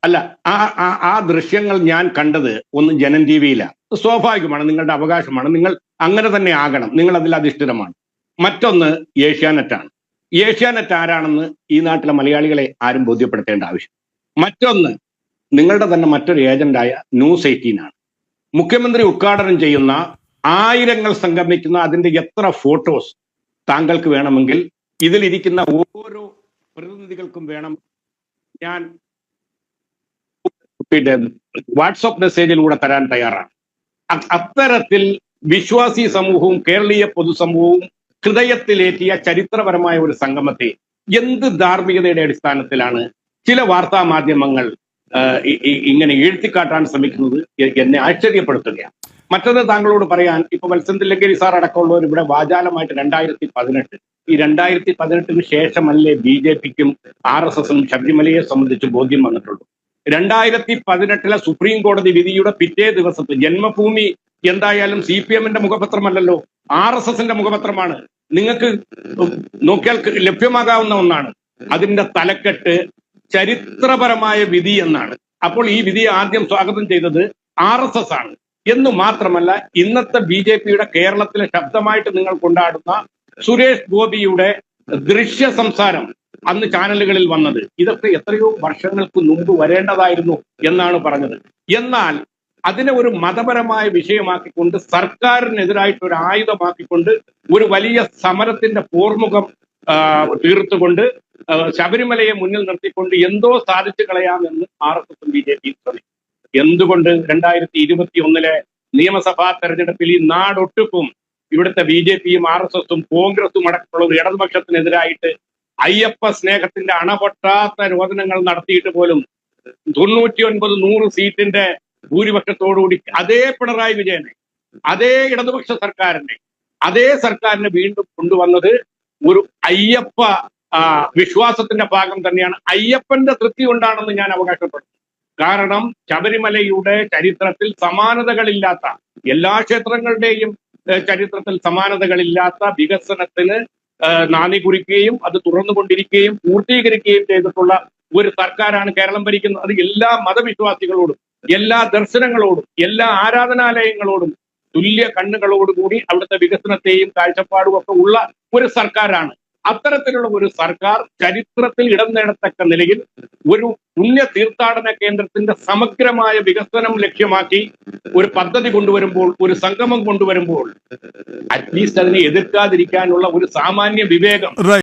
അല്ല, ആ ആ ആ ദൃശ്യങ്ങൾ ഞാൻ കണ്ടത് ഒന്ന് ജനം ടി വിയിലാണ്. സ്വാഭാവികമാണ്, നിങ്ങളുടെ അവകാശമാണ്, നിങ്ങൾ അങ്ങനെ തന്നെ ആകണം, നിങ്ങൾ അതിൽ അധിഷ്ഠിതമാണ്. മറ്റൊന്ന് ഏഷ്യാനെറ്റാണ്. ഏഷ്യാനെറ്റ് ആരാണെന്ന് ഈ നാട്ടിലെ മലയാളികളെ ആരും ബോധ്യപ്പെടുത്തേണ്ട ആവശ്യം. മറ്റൊന്ന്, നിങ്ങളുടെ തന്നെ മറ്റൊരു ഏജന്റായ ന്യൂസ് 18 ആണ്. മുഖ്യമന്ത്രി ഉദ്ഘാടനം ചെയ്യുന്ന ആയിരങ്ങൾ സംഗമിക്കുന്ന അതിന്റെ എത്ര ഫോട്ടോസ് താങ്കൾക്ക് വേണമെങ്കിൽ ഇതിലിരിക്കുന്ന ഓരോ പ്രതിനിധികൾക്കും വേണം. ഞാൻ പിന്നെ വാട്സപ്പ് മെസ്സേജിലൂടെ തരാൻ തയ്യാറാണ്. അത്തരത്തിൽ വിശ്വാസി സമൂഹവും കേരളീയ പൊതുസമൂഹവും ഹൃദയത്തിലേറ്റിയ ചരിത്രപരമായ ഒരു സംഗമത്തെ എന്ത് ധാർമ്മികതയുടെ അടിസ്ഥാനത്തിലാണ് ചില വാർത്താ മാധ്യമങ്ങൾ ഇങ്ങനെ എഴുത്തിക്കാട്ടാൻ ശ്രമിക്കുന്നത് എന്നെ ആശ്ചര്യപ്പെടുത്തുകയാണ്. മറ്റത് താങ്കളോട് പറയാൻ, ഇപ്പൊ മത്സ്യന്തില്ലങ്കേരി സാർ അടക്കമുള്ളവർ ഇവിടെ വാചാലമായിട്ട് 2018 ഈ 2018 ശേഷമല്ലേ BJPക്കും RSSനും ശബരിമലയെ സംബന്ധിച്ച് ബോധ്യം വന്നിട്ടുള്ളൂ. 2018 സുപ്രീം കോടതി വിധിയുടെ പിറ്റേ ദിവസത്തെ ജന്മഭൂമി എന്തായാലും CPM-ന്റെ മുഖപത്രമല്ലല്ലോ, RSSന്റെ മുഖപത്രമാണ്. നിങ്ങൾക്ക് നോക്കിയാൽ ലഭ്യമാകാവുന്ന ഒന്നാണ്. അതിന്റെ തലക്കെട്ട് ചരിത്രപരമായ വിധി എന്നാണ്. അപ്പോൾ ഈ വിധിയെ ആദ്യം സ്വാഗതം ചെയ്തത് RSS ആണ് എന്ന് മാത്രമല്ല, ഇന്നത്തെ BJPയുടെ കേരളത്തിലെ ശബ്ദമായിട്ട് നിങ്ങൾ കൊണ്ടാടുന്ന സുരേഷ് ഗോപിയുടെ ദൃശ്യ സംസാരം അന്ന് ചാനലുകളിൽ വന്നത്, ഇതൊക്കെ എത്രയോ വർഷങ്ങൾക്ക് മുമ്പ് വരേണ്ടതായിരുന്നു എന്നാണ് പറഞ്ഞത്. എന്നാൽ അതിനെ ഒരു മതപരമായ വിഷയമാക്കിക്കൊണ്ട് സർക്കാരിനെതിരായിട്ട് ഒരു ആയുധമാക്കിക്കൊണ്ട് ഒരു വലിയ സമരത്തിന്റെ പോർമുഖം തീർത്തുകൊണ്ട് ശബരിമലയെ മുന്നിൽ നിർത്തിക്കൊണ്ട് എന്തോ സാധിച്ചു കളയാമെന്ന് RSSും BJPയും ശ്രമിക്കും. എന്തുകൊണ്ട് 2021 നിയമസഭാ തെരഞ്ഞെടുപ്പിൽ ഈ നാടൊട്ടുക്കും ഇവിടുത്തെ BJPയും RSSും കോൺഗ്രസും അടക്കമുള്ളത് ഇടതുപക്ഷത്തിനെതിരായിട്ട് അയ്യപ്പ സ്നേഹത്തിന്റെ അണപൊട്ടാത്ത രോദനങ്ങൾ നടത്തിയിട്ട് പോലും 99-100 സീറ്റിന്റെ ഭൂരിപക്ഷത്തോടുകൂടി അതേ പിണറായി വിജയനെ, അതേ ഇടതുപക്ഷ സർക്കാരിനെ, അതേ സർക്കാരിനെ വീണ്ടും കൊണ്ടുവന്നത് ഒരു അയ്യപ്പ വിശ്വാസത്തിന്റെ ഭാഗം തന്നെയാണ്. അയ്യപ്പന്റെ തൃപ്തി കൊണ്ടാണെന്ന് ഞാൻ അവകാശപ്പെടുന്നു. കാരണം ശബരിമലയുടെ ചരിത്രത്തിൽ സമാനതകളില്ലാത്ത, എല്ലാ ക്ഷേത്രങ്ങളുടെയും ചരിത്രത്തിൽ സമാനതകളില്ലാത്ത വികസനത്തിന് നാന്ദി കുറിക്കുകയും അത് തുറന്നുകൊണ്ടിരിക്കുകയും പൂർത്തീകരിക്കുകയും ചെയ്തിട്ടുള്ള ഒരു സർക്കാരാണ് കേരളം ഭരിക്കുന്നത്. അത് എല്ലാ മതവിശ്വാസികളോടും, എല്ലാ ദർശനങ്ങളോടും, എല്ലാ ആരാധനാലയങ്ങളോടും തുല്യ കണ്ണുകളോടുകൂടി അവിടുത്തെ വികസനത്തെയും കാഴ്ചപ്പാടും ഒക്കെ ഉള്ള ഒരു സർക്കാരാണ്. അത്തരത്തിലുള്ള ഒരു സർക്കാർ ചരിത്രത്തിൽ ഇടം നേടത്തക്ക നിലയിൽ ഒരു പുണ്യ തീർത്ഥാടന കേന്ദ്രത്തിന്റെ സമഗ്രമായ വികസനം ലക്ഷ്യമാക്കി ഒരു പദ്ധതി കൊണ്ടുവരുമ്പോൾ, ഒരു സംഗമം കൊണ്ടുവരുമ്പോൾ അറ്റ്ലീസ്റ്റ് അതിനെ എതിർക്കാതിരിക്കാനുള്ള ഒരു സാമാന്യ വിവേകം